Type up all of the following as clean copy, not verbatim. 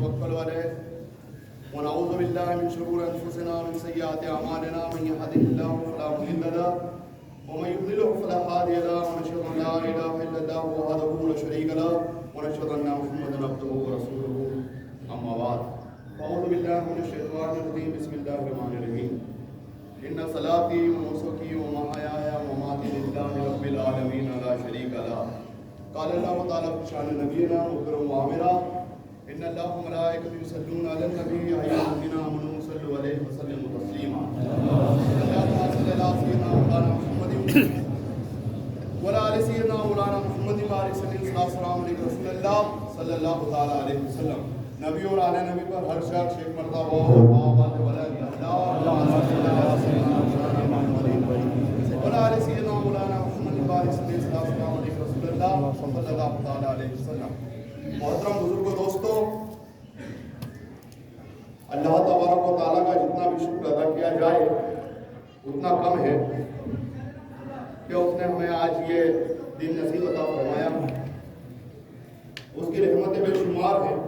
ونتوكل عليه ونعوذ بالله من شرور أنفسنا ومن سيئات أعمالنا من يهده الله فلا مضل له ومن يضلل فلا هادي له ونشهد أن لا إله إلا الله وحده لا شريك له ونشهد أن محمدا عبده ورسوله أما بعد أعوذ بالله من الشيطان الرجيم بسم الله الرحمن الرحيم إن صلاتي ونسكي ومحياي ومماتي لله رب العالمين لا شريك له قال الله تعالى في شأن نبينا مكرم وعامرا إن الله وملائكته يصلون على النبي يا أيها الذين آمنوا صلوا عليه وسلموا تسليما اللهم صل على سيدنا مولانا محمد وعلى آل سيدنا مولانا محمد وعلى السلام علیکم رسول اللہ صلی اللہ تعالی علیہ وسلم. نبی اور آل نبی پر ہر شخص ایک مرتبہ وعلى آل سيدنا مولانا محمد وعلى السلام علیکم رسول اللہ صلی اللہ تعالی علیہ وسلم. محترم بزرگ و دوستو، اللہ تبارک و تعالیٰ کا جتنا بھی شکر ادا کیا جائے اتنا کم ہے کہ اس نے ہمیں آج یہ دن نصیب عطا فرمایا. اس کی رحمتیں بے شمار ہیں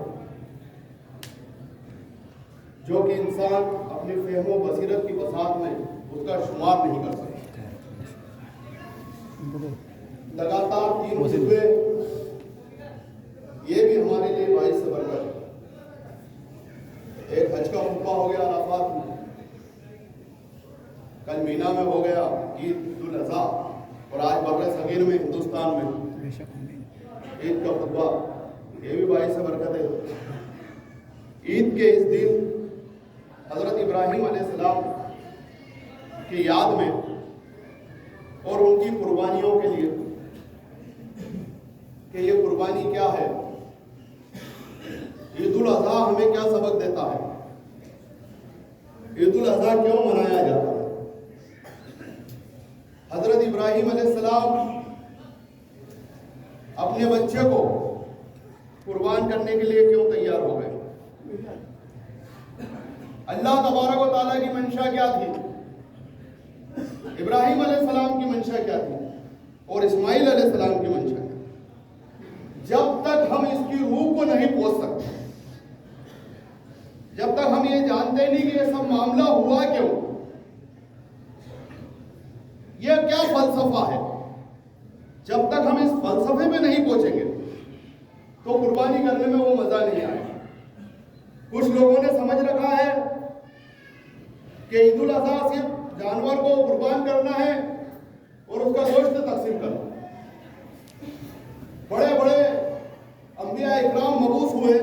جو کہ انسان اپنی فہم و بصیرت کی وسعت میں اس کا شمار نہیں کر سکتا. لگاتار 3 خطبے یہ بھی ہمارے لیے باعث برکت ہے. ایک حج کا خطبہ ہو گیا عرفات میں، کل مینا میں ہو گیا عید الاضحیٰ، اور آج بقر صغیر میں ہندوستان میں عید کا خطبہ، یہ بھی باعث برکت ہے. عید کے اس دن حضرت ابراہیم علیہ السلام کی یاد میں اور ان کی قربانیوں کے لیے کہ یہ قربانی کیا ہے، عید الاضحیٰ ہمیں کیا سبق دیتا ہے، عید الاضحیٰ کیوں منایا جاتا ہے، حضرت ابراہیم علیہ السلام اپنے بچے کو قربان کرنے کے لیے کیوں تیار ہو گئے، اللہ تبارک و تعالیٰ کی منشا کیا تھی، ابراہیم علیہ السلام کی منشا کیا تھی اور اسماعیل علیہ السلام کی منشا کیا تھی. جب تک ہم اس کی روح کو نہیں پہنچ سکتے، جب تک ہم یہ جانتے نہیں کہ یہ سب معاملہ ہوا کیوں، یہ کیا فلسفہ ہے، جب تک ہم اس فلسفے پہ نہیں پہنچیں گے تو قربانی کرنے میں وہ مزہ نہیں آئے. کچھ لوگوں نے سمجھ رکھا ہے کہ عید الاضحیٰ صرف جانور کو قربان کرنا ہے اور اس کا گوشت تقسیم کرنا. بڑے بڑے انبیاء اکرام مبعوث ہوئے،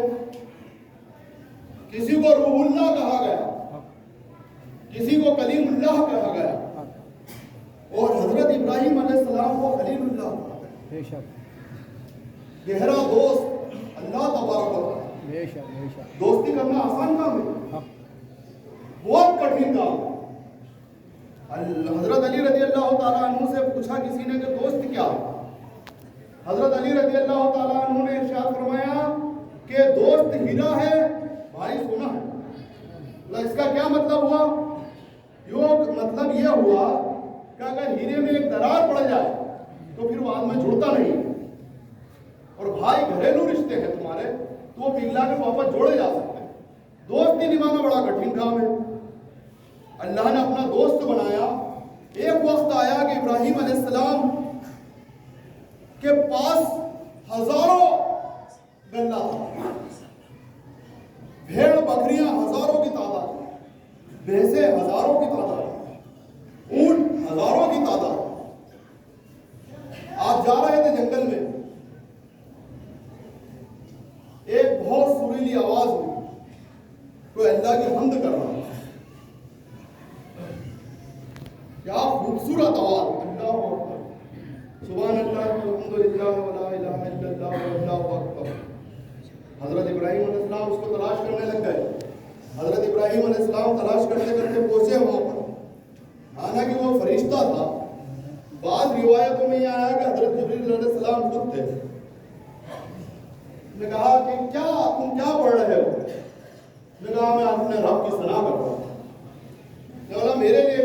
کسی کو روح اللہ کہا گیا، کسی کو کلیم اللہ کہا گیا، اور حضرت ابراہیم علیہ السلام کو خلیل اللہ کہا گیا. گہرا دوست اللہ تبارک و تعالیٰ. دوستی کرنا آسان کام ہے، بہت کٹھن کام ہے. حضرت علی رضی اللہ تعالیٰ عنہ سے پوچھا کسی نے کہ دوست کیا ہے، حضرت علی رضی اللہ تعالیٰ عنہ نے ارشاد فرمایا کہ دوست ہیرا ہے، بھائی سونا ہے. اس کا کیا مطلب ہوا؟ مطلب یہ ہوا کہ اگر ہیرے میں ایک درار پڑ جائے تو پھر بعد میں جڑتا نہیں، اور بھائی گھریلو رشتے ہیں تمہارے تو وہ پگھلا کے واپس جوڑے جا سکتے ہیں. دوستی نبھانا بڑا کٹھن کام ہے. اللہ نے اپنا دوست بنایا. ایک وقت آیا کہ ابراہیم علیہ السلام کے پاس ہزاروں گلا تھا، بھیڑ بکریاں ہزاروں کی تعداد، بھینسیں ہزاروں کی تعداد، اونٹ ہزاروں کی تعداد. آپ جا رہے تھے جنگل میں، ایک بہت سریلی آواز ہوئی، کوئی اللہ کی حمد کر رہا. کیا خوبصورت آواز، اللہ اکبر، سبحان اللہ والحمدللہ ولا الہ الا اللہ واللہ اکبر. حضرت ابراہیم علیہ السلام اس کو تلاش کرنے لگ گئے. حضرت ابراہیم علیہ السلام تلاش کرتے کرتے پہنچے وہاں پر. حالانکہ وہ فرشتہ تھا. بعض روایتوں میں یہ آیا کہ حضرت جبریل علیہ السلام خود تھے. نے کہا کہ تم کیا پڑھ رہے ہو؟ نے کہا میں اپنے رب کی ثنا کر رہا ہوں. نے کہا میرے لیے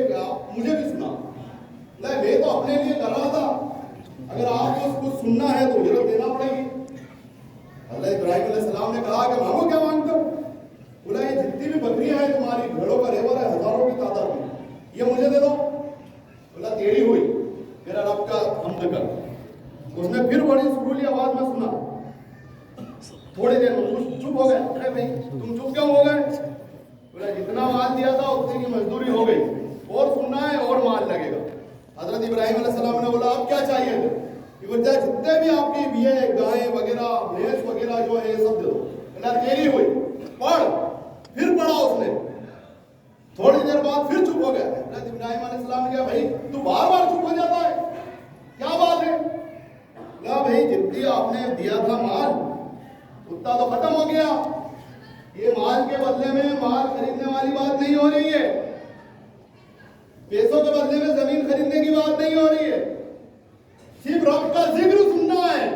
مجھے بھی سنا. میں تو اپنے لیے کر رہا تھا، اگر آپ کو اس کو سننا ہے تو اجرت دینا پڑے گی. حضرت ابراہیم علیہ السلام نے کہا کہ مانگو کیا مانگتے ہو؟ تھوڑی دیر میں چپ ہو گئے. ارے بھائی تم چپ کیوں ہو گئے؟ بولا جتنا مال دیا تھا اتنی کی مزدوری ہو گئی, اور سننا ہے اور مال لگے گا. حضرت ابراہیم علیہ السلام نے بولا اب کیا چاہیے تھے؟ یہ بولتا ہے جتنے بھی آپ کی یہ گائیں وغیرہ بھینس وغیرہ جو ہے یہ سب دے دو. بولا تیری ہوئی, پڑھ. پھر پڑھا اس نے, تھوڑی دیر بعد پھر چپ ہو گیا. حضرت ابراہیم علیہ السلام نے کہا بھائی تو بار بار چپ ہو جاتا ہے, کیا بات ہے؟ کہا بھائی جتنی آپ نے دیا تھا مال اتنا تو ختم ہو گیا, یہ مال کے بدلے میں مال خریدنے والی بات نہیں ہو رہی ہے, پیسوں کے بدلے میں زمین خریدنے کی بات نہیں ہو رہی ہے, صرف رب کا ذکر سننا ہے,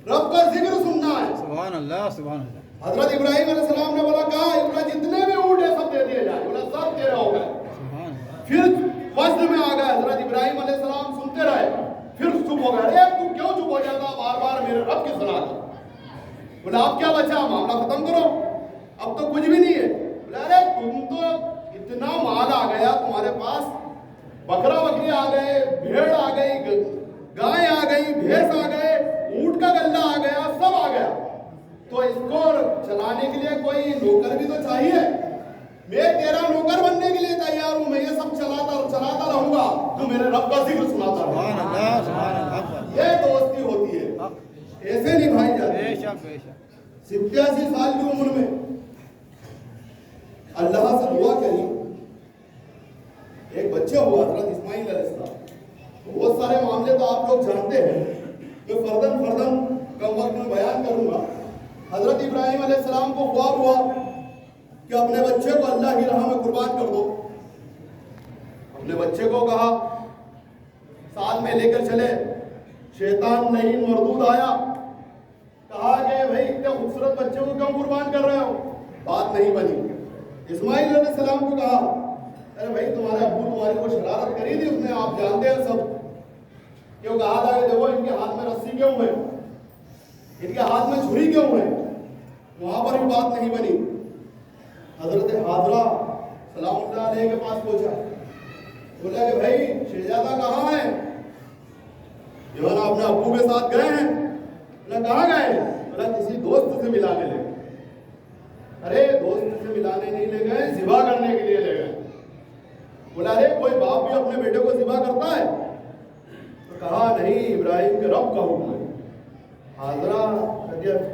رب کا ذکر سننا ہے. سبحان اللہ سبحان اللہ. حضرت ابراہیم علیہ السلام نے بولا کہا جتنے بھی اونٹ ہیں سب دے دیے جائیں. بولا سب تیرے ہو گئے. پھر وزن میں آ گئے. حضرت ابراہیم علیہ السلام سنتے رہے, پھر چپ ہو گئے. ارے تو کیوں چپ ہو جاتا بار بار میرے رب کی صلاح کا؟ بولا اب کیا بچا, معاملہ ختم کرو, اب تو کچھ بھی نہیں ہے. بولا ارے تم تو اتنا مال آ گیا تمہارے پاس, بکرا بکری آ گئے, بھیڑ آ گئی, گائے آ گئی, بھینس آ گئے, اونٹ کا گلہ آ گیا, سب آ گیا, تو اس کو چلانے کے لیے کوئی نوکر بھی تو چاہیے. میں تیرا نوکر بننے کے لیے تیار ہوں, میں یہ سب چلاتا رہوں گا, تو میرے رب کا ذکر سناتا رہوں. یہ دوستی ہوتی ہے, ایسے نبھائی جاتی ہے. 87 سال کی عمر میں اللہ سے دعا کری, ایک بچہ ہوا حضرت اسماعیل علیہ السلام. بہت سارے معاملے تو آپ لوگ جانتے ہیں, میں فردن کم وقت میں بیان کروں گا. حضرت ابراہیم علیہ السلام کو خواب ہوا کہ اپنے بچے کو اللہ کی راہ میں قربان کر دو. اپنے بچے کو کہا, ساتھ میں لے کر چلے. شیطان نہیں مردود آیا, کہا کہ بھائی اتنے خوبصورت بچے کو کیوں قربان کر رہے ہو؟ بات نہیں بنی. اسماعیل علیہ السلام کو کہا ارے بھائی تمہارے ابو تمہاری کو شرارت کری تھی, اس نے آپ جانتے ہیں سب, کیوں کہا تھا کہ دیکھو ان کے ہاتھ میں رسی کیوں ہے, ان کے ہاتھ میں چھری کیوں ہے؟ وہاں پر بھی بات نہیں بنی. حضرت حاضرہ سلام اللہ علیہ کے پاس پہنچا, بولا کہ بھائی شہزادہ کہاں ہے؟ جو ہے نا اپنے ابو کے ساتھ گئے ہیں. بولا کہاں گئے؟ بولا کسی دوست سے ملانے لے گئے. ارے دوست سے ملانے نہیں لے گئے, ذبح کرنے کے لیے لے گئے. بولا ارے کوئی باپ بھی اپنے بیٹے کو ذبح کرتا ہے؟ تو کہا نہیں, ابراہیم کے رب کا حکم ہے. حاضرہ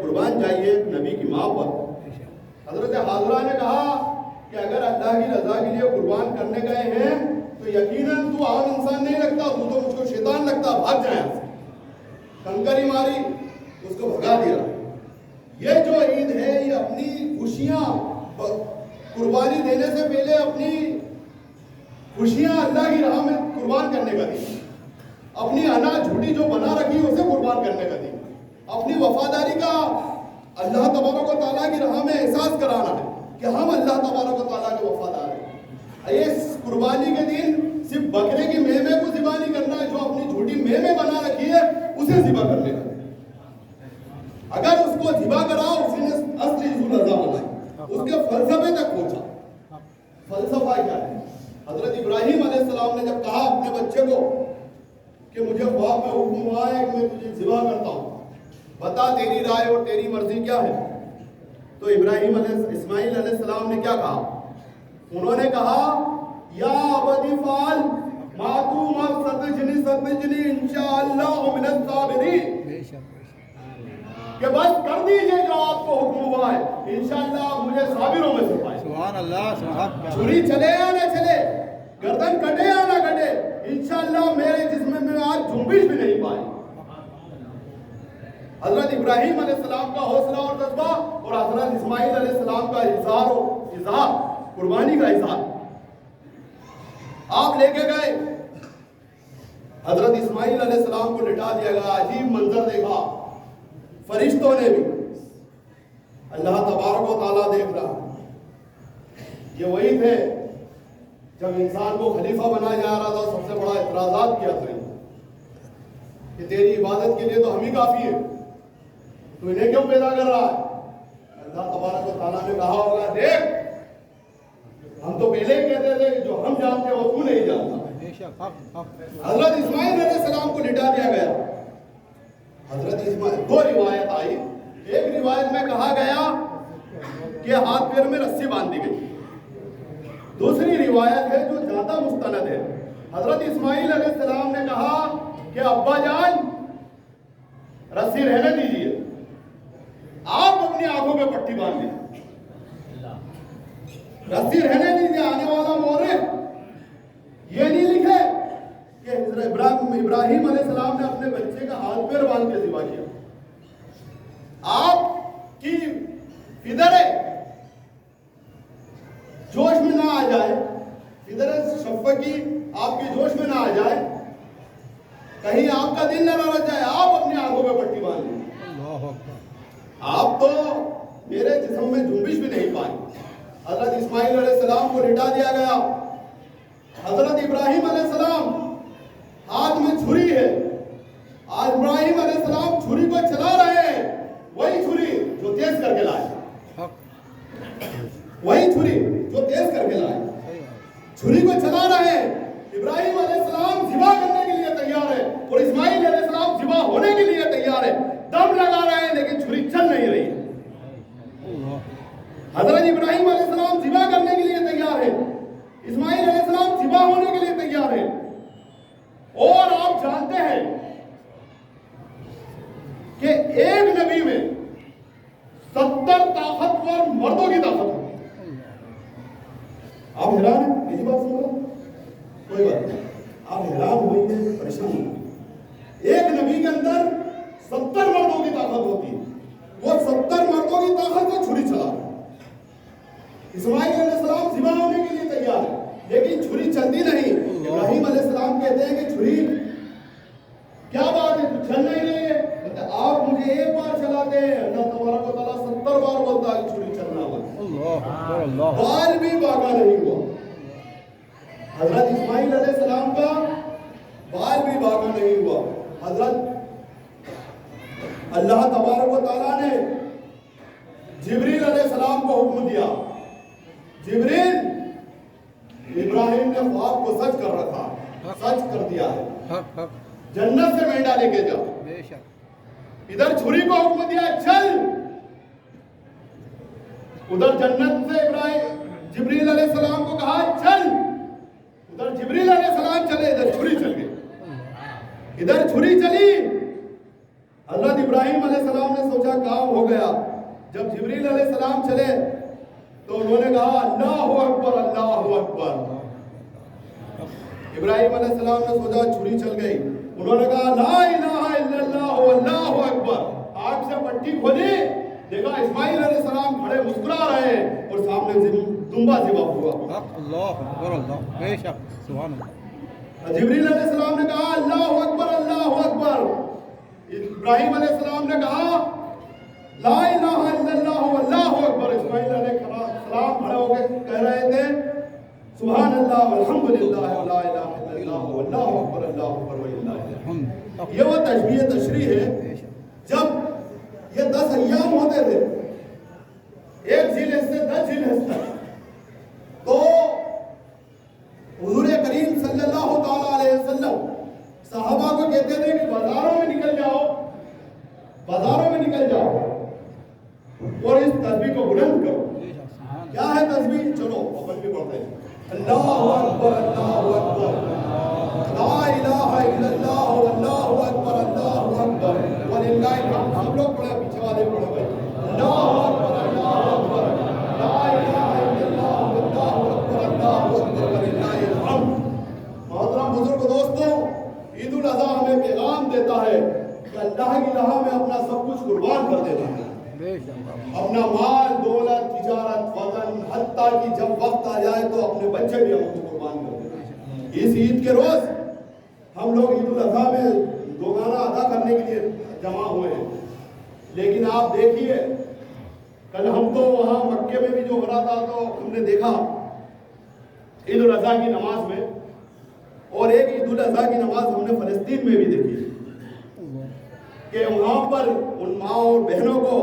قربان جائیے نبی کی ماں پر. حضرت حاضرہ نے کہا کہ اگر اللہ کی رضا کے لیے قربان کرنے گئے ہیں تو یقیناً تو عام انسان نہیں لگتا, تو مجھ کو شیطان لگتا, بھاگ جائیں. کنکری ماری, اس کو بھگا دیا. یہ جو عید ہے یہ اپنی خوشیاں, قربانی دینے سے پہلے اپنی خوشیاں اللہ کی راہ میں قربان کرنے کا دن, اپنی انا جھوٹی جو بنا رکھی اسے قربان کرنے کا دن, اپنی وفاداری کا اللہ تبارک و تعالیٰ کی راہ میں احساس کرانا ہے کہ ہم اللہ تبارک و تعالیٰ کے وفادار ہیں. اس قربانی کے دن صرف بکرے کی میمے کو ذبح نہیں کرنا ہے, جو اپنی جھوٹی میمے بنا رکھی ہے اسے ذبح کرنے کا. اگر اس کو ذبح کرا اسی نے اصلی ذو الرضا بنا, اس کے فلسفے تک پہنچا. فلسفہ کیا ہے؟ حضرت ابراہیم علیہ السلام نے جب کہا اپنے بچے کو کہ مجھے خواب میں حکم ہوا ہے کہ میں تجھے ذبح کرتا ہوں, بتا تیری رائے اور تیری مرضی کیا ہے. تو اسماعیل علیہ السلام نے کیا کہا؟ انہوں نے کہا یا ابدی فعل ما تو ستجنی انشاءاللہ من الصابرین, کہ بس کر دیجئے جو آپ کو حکم ہوا ہے, انشاءاللہ آپ مجھے صابروں میں سے پائیں. سبحان اللہ سبحان اللہ. چھری چلے یا نہ چلے, گردن کٹے یا نہ کٹے, انشاءاللہ میرے جسم میں آج جنبش بھی نہیں پائے. حضرت ابراہیم علیہ السلام کا حوصلہ اور جذبہ, اور حضرت اسماعیل علیہ السلام کا اظہار قربانی کا اظہار. آپ لے کے گئے, حضرت اسماعیل علیہ السلام کو لٹا دیا گیا. عجیب منظر دیکھا, فرشتوں نے بھی, اللہ تبارک و تعالیٰ دیکھ رہا. یہ وہی تھے جب انسان کو خلیفہ بنایا جا رہا تھا, سب سے بڑا اعتراضات کیا تھا کہ تیری عبادت کے لیے تو ہم ہی کافی ہے, تو انہیں کیوں پیدا کر رہا ہے؟ اللہ تبارک و تعالیٰ نے کہا ہوگا دیکھ ہم تو پہلے ہی کہتے تھے کہ جو ہم جانتے ہیں وہ تو نہیں جانتا. حضرت اسماعیل علیہ السلام کو لٹا دیا گیا. حضرت اسماعیل، دو روایت آئی. ایک روایت میں کہا گیا کہ ہاتھ پیر میں رسی باندھ دی گئی. دوسری روایت ہے جو زیادہ مستند ہے. حضرت اسماعیل علیہ السلام نے کہا کہ ابا جان رسی رہنے دیجیے، آپ اپنی آنکھوں پہ پٹی باندھ لیں. رسی رہنے دیجیے. آنے والا مورخ یہ نہیں لکھے کہ ابراہیم علیہ السلام نے اپنے بچے کا ہاتھ پیر باندھ کے ذبح کیا. آپ کی فدر جوش میں نہ آ جائے، فدر شفقی آپ کی جوش میں نہ آ جائے، کہیں آپ کا دل نہ رہ جائے، آپ اپنی آنکھوں پہ پٹی باندھ لیں. آپ تو میرے جسم میں جنبش بھی نہیں پائیں. حضرت اسماعیل علیہ السلام کو لٹا دیا گیا. حضرت ابراہیم علیہ السلام ہاتھ میں چھری ہے. آج ابراہیم علیہ السلام چھری کو چلا رہے ہیں، وہی چھری جو تیز کر کے لائے، وہی چھری جو تیز کر کے لائے. چھری کو چلا رہے ہیں. ابراہیم علیہ السلام ذبح کرنے کے لیے تیار ہے اور اسماعیل علیہ السلام ذبح ہونے کے لیے تیار ہے. دم لگا رہے ہیں لیکن چھری چل نہیں رہی. حضرت ابراہیم علیہ السلام ذبح کرنے کے لیے تیار ہے، اسماعیل علیہ السلام ذبح ہونے کے لیے تیار ہے. اور آپ جانتے ہیں کہ ایک نبی میں 70 طاقتور مردوں کی طاقت ہوتی ہے. آپ حیران ہیں میری بات سن رہے؟ کوئی بات نہیں، آپ حیران ہوئی ہیں، پریشان ہوئی. ایک نبی کے اندر 70 مردوں کی طاقت ہوتی ہے. وہ 70 مردوں کی طاقت سے چھری چلا رہے. اسماعیل علیہ السلام ذبح ہونے کے لیے تیار ہے لیکن چھری چلتی نہیں. ابراہیم علیہ السلام کہتے ہیں کہ چھری کیا بات ہے، چل نہیں رہی ہے. آپ مجھے ایک بار چلاتے ہیں، اللہ تبارک و تعالیٰ 70 بار بولتا ہے کہ چھری چلنا ہوا. بال بھی باقا نہیں ہوا. حضرت اسماعیل علیہ السلام کا بال بھی باقا نہیں ہوا. حضرت اللہ تبارک و تعالیٰ نے جبریل علیہ السلام کو حکم دیا. جبریل، ابراہیم نے خواب کو سچ کر رکھا، سچ کر دیا ہے، جنت سے مینڈا لے کے جاؤ. ادھر چھری کو حکم دیا چل، ادھر جنت سے ابراہیم جبریل علیہ السلام کو کہا چل. ادھر جبریل علیہ السلام چلے، ادھر چھری چل گئی. ادھر چھری چلی. حضرت ابراہیم علیہ السلام نے سوچا کام ہو گیا. جب جبریل علیہ السلام چلے تو انہوں نے کہا اللہ اکبر، اللہ اکبر. ابراہیم علیہ السلام نے سوچا چھری چل گئی. انہوں نے کہا لا الہ الا اللہ اللہ اکبر. آنکھ سے پٹی کھولی، دیکھا اسماعیل علیہ السلام کھڑے مسکرا رہے ہیں اور سامنے دمبا ذبح ہوا. اللہ اکبر، اللہ بے شک، سبحان اللہ. جبریل علیہ السلام نے کہا اللہ اکبر، اللہ اکبر. ابراہیم علیہ السلام نے کہا لا الہ الا اللہ اللہ اکبر. اسماعیل علیہ السلام کھڑے ہو کے کہہ رہے تھے سبحان اللہ والحمدللہ ولا الہ الا اللہ واللہ اکبر، اللہ اکبر وللہ الحمد. یہ وہ تشبیہ تشریح ہے. جب یہ 10 ایام ہوتے تھے، ایک ذی الحجہ سے 10 ذی الحجہ تک، تو حضور کریم صلی اللہ تعالی علیہ وسلم صحابہ کو کہتے تھے کہ بازاروں میں نکل جاؤ، بازاروں میں نکل جاؤ اور اس تسبیح کو بلند کرو. کیا ہے تسبیح؟ چلو اپن بھی پڑھتے ہیں. اللہ اکبر، اللہ اکبر، لا الہ الا اللہ واللہ اکبر، اللہ اکبر وللہ الحمد. ہم لوگ پڑھے، پیچھے والے پڑھے بھائی. اللہ اکبر، اللہ اکبر، لا الہ الا اللہ واللہ اکبر، اللہ اکبر وللہ الحمد. محترم بزرگ دوستوں، عید الاضحیٰ ہمیں پیغام دیتا ہے کہ اللہ کی راہ میں اپنا سب کچھ قربان کر دینا ہے. اپنا مال، دولت، تجارت، وطن، حتیٰ کہ جب وقت آ جائے تو اپنے بچے بھی ہم کو قربان کر دیں. اس عید کے روز ہم لوگ عید الاضحیٰ میں دوگانہ ادا کرنے کے لیے جمع ہوئے ہیں. لیکن آپ دیکھیے، کل ہم تو وہاں مکے میں بھی جو ہو رہا تھا تو ہم نے دیکھا عید الاضحیٰ کی نماز میں، اور ایک عید الاضحیٰ کی نماز ہم نے فلسطین میں بھی دیکھی کہ وہاں پر ان ماں اور بہنوں کو،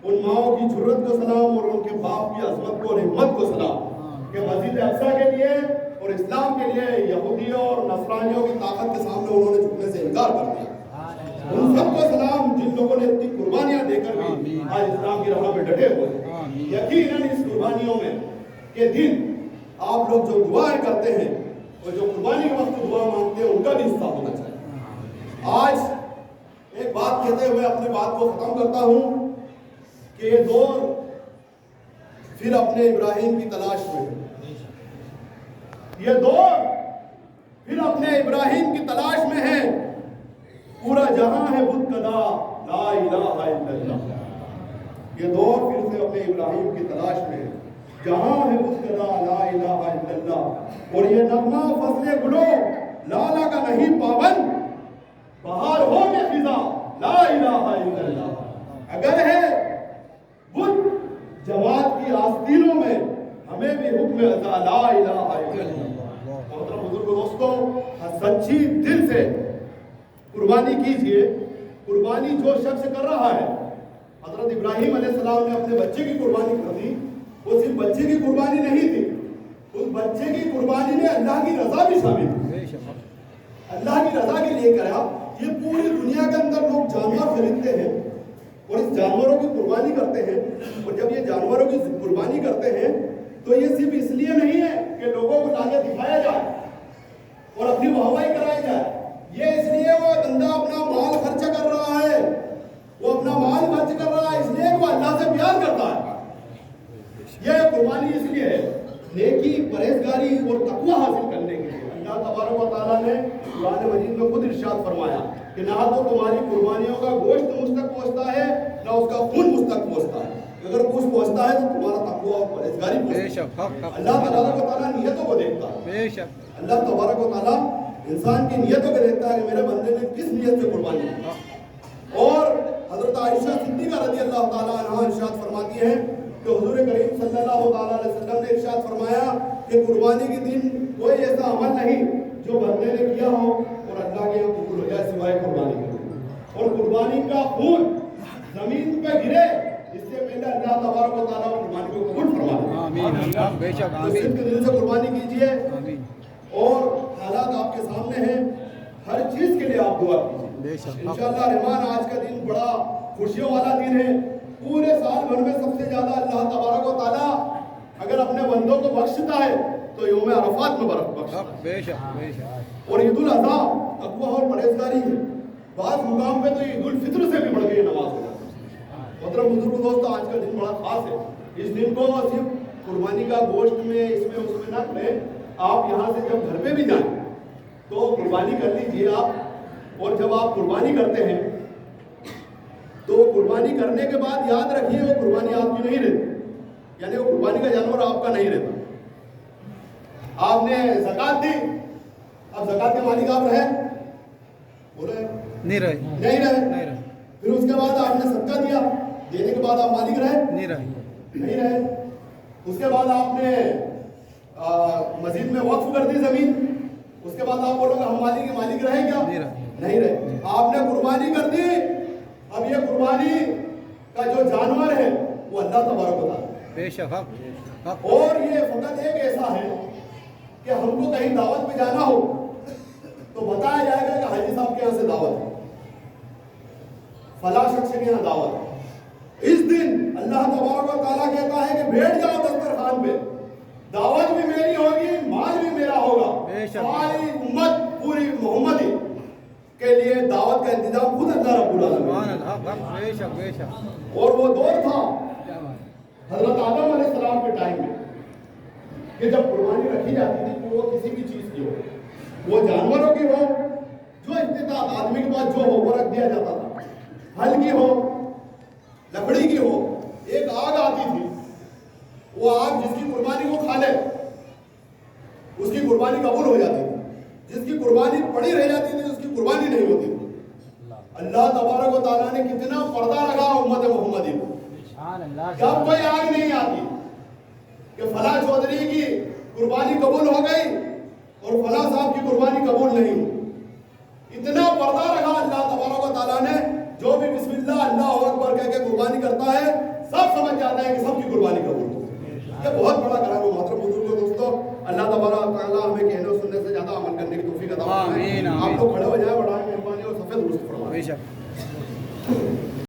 ان ماؤں کی جرت کو سلام اور ان کے باپ کی عظمت کو اور ہمت کو سلام کہ مسجد اقصیٰ کے لیے اور اسلام کے لیے یہودیوں اور نصرانیوں کی طاقت کے سامنے انہوں نے جھکنے سے انکار کر دیا. ان سب کو سلام جن لوگوں نے اتنی قربانیاں دے کر بھی آج اسلام کی راہ میں ڈٹے ہوئے ہیں. یقیناً اس قربانیوں میں کے دن آپ لوگ جو دعائیں کرتے ہیں اور جو قربانی کے وقت دعا مانگتے ہیں ان کا بھی حصہ ہونا چاہیے. آج ایک بات کہتے ہوئے اپنی بات کو ختم کرتا ہوں کہ یہ دور پھر اپنے ابراہیم کی تلاش میں ہے. یہ دور پھر اپنے ابراہیم کی تلاش میں ہے. پورا جہاں ہے بت کدا لا الہ الا اللہ. یہ دور پھر سے اپنے ابراہیم کی تلاش میں ہے. جہاں ہے بت کدا لا الہ الا اللہ. اور یہ نغمہ فصل گلو لالا کا نہیں پابند. بہار ہو کے فضا لا الہ الا اللہ. اگر ہے بت جماعت کی آستینوں میں ہمیں بھی حکم ازا لا الہ الا اللہ. محترم بزرگ دوستوں, سچی دل سے قربانی کیجئے. قربانی جو شخص کر رہا ہے, حضرت ابراہیم علیہ السلام نے اپنے بچے کی قربانی کر دی. وہ صرف بچے کی قربانی نہیں تھی, اس بچے کی قربانی میں اللہ کی رضا بھی شامل تھی. اللہ کی رضا کے لیے کرا. یہ پوری دنیا کے اندر لوگ جانور خریدتے ہیں اور اس جانوروں کی قربانی کرتے ہیں. اور جب یہ جانوروں کی قربانی کرتے ہیں تو یہ صرف اس لیے نہیں ہے کہ لوگوں کو لا کے دکھایا جائے اور اپنی واہواہی کرائی جائے. یہ اس لیے وہ بندہ اپنا مال خرچ کر رہا ہے, وہ اپنا مال خرچ کر رہا ہے اس لیے وہ اللہ سے پیار کرتا ہے. یہ قربانی اس لیے ہے نیکی, پرہیزگاری اور تقوی حاصل کرنے کے لیے. اللہ تبارک و تعالیٰ نے قرآن مجید میں خود ارشاد فرمایا کہ نہ تو تمہاری قربانیوں کا گوشت مجھ تک پہنچتا ہے نہ اس کا خون مجھ تک پہنچتا ہے. اگر کچھ پہنچتا ہے تو تمہارا تقوی اور پرہیزگاری پہنچتا ہے. اللہ تبارک و تعالیٰ نیتوں کو دیکھتا ہے. اللہ تبارک و تعالیٰ انسان کی نیتوں کو دیکھتا ہے کہ میرے بندے نے کس نیت سے قربانی کی. اور حضرت عائشہ صدیقہ رضی اللہ تعالیٰ عنہا ارشاد فرماتی ہیں کہ حضور کریم صلی اللہ تعالیٰ علیہ وسلم نے ارشاد فرمایا کہ قربانی کے دن کوئی ایسا عمل نہیں جو بندے نے کیا ہو اور اللہ کے یہاں قبول ہو جائے سوائے قربانی کے. اور قربانی کا خون زمین پہ گرے اس سے پہلے اللہ تبارک و تعالیٰ قربانی کو قبول فرما دے. آمین. بے شک آمین. دل سے قربانی کیجیے. آمین. اور حالات آپ کے سامنے ہیں, ہر چیز کے لیے آپ دعا کیجیے. انشاءاللہ رحمان آج کا دن بڑا خوشیوں والا دن ہے. پورے سال بھر میں سب سے زیادہ اللہ تبارک و تعالیٰ اگر اپنے بندوں کو بخشتا ہے تو یوم عرفات میں بخشتا ہے. اور عید الاضحیٰ تقویٰ اور پرہیزگاری ہے. بعض مقام پہ تو عید الفطر سے بھی بڑھ گئی نماز ہو جاتی ہے. محترم بزرگ دوست, آج کا دن بڑا خاص ہے. اس دن کو صرف قربانی کا گوشت میں اس میں نہ کریں. آپ یہاں سے جب گھر پہ بھی جائیں تو قربانی کر لیجیے آپ. اور جب آپ قربانی کرتے ہیں تو قربانی کرنے کے بعد یاد رکھیے وہ قربانی آپ کی نہیں رہتی, یعنی وہ قربانی کا جانور آپ کا نہیں رہتا. آپ نے زکات دی, اب زکات کے مالک آپ رہے بولے نہیں رہے. پھر اس کے بعد آپ نے صدقہ دیا, دینے کے بعد آپ مالک رہے نہیں رہے. اس کے بعد آپ نے مسجد میں وقف کر دی زمین, اس کے بعد آپ بولو گے ہم مالک رہے کیا؟ نہیں رہے. آپ نے قربانی کر دی, اب یہ قربانی کا جو جانور ہے وہ اللہ تبارک و تعالیٰ. بے شک. اور یہ فقط ایک ایسا ہے کہ ہم کو کہیں دعوت پہ جانا ہو تو بتایا جائے گا کہ حاجی صاحب کے یہاں سے دعوت ہے, فلاں شخص کے یہاں دعوت ہے. اس دن اللہ تبارک و تعالیٰ کہتا ہے کہ بیٹھ جاؤ دسترخوان پہ, دعوت بھی میری ہوگی, مال بھی میرا ہوگا. ساری امت پوری محمدی کے لیے دعوت کا انتظام خود اللہ رب العالمین. اور وہ دور تھا حضرت آدم علیہ السلام کے ٹائم میں کہ جب قربانی رکھی جاتی تھی تو وہ کسی بھی چیز کی ہو, وہ جانوروں کی ہو, جو استطاعت آدمی کے پاس جو ہو وہ رکھ دیا جاتا تھا. پھل کی ہو, لکڑی کی ہو. ایک آگ آتی تھی, وہ آگ جس کی قربانی کو کھا لے اس کی قربانی قبول ہو جاتی تھی. جس کی قربانی پڑی رہ جاتی تھی اس کی قربانی نہیں ہوتی تھی. اللہ تبارک و تعالیٰ نے کتنا پردہ رکھا امت محمدی کو. جب کوئی آگ نہیں آتی کہ فلاں چودھری کی قربانی قبول ہو گئی اور فلاں صاحب کی قربانی قبول نہیں ہوئی, اتنا پردہ رکھا اللہ تبارک و تعالیٰ نے. جو بھی بسم اللہ اللہ اکبر کہہ کے قربانی کرتا ہے سب سمجھ جاتا ہے کہ سب کی قربانی قبول.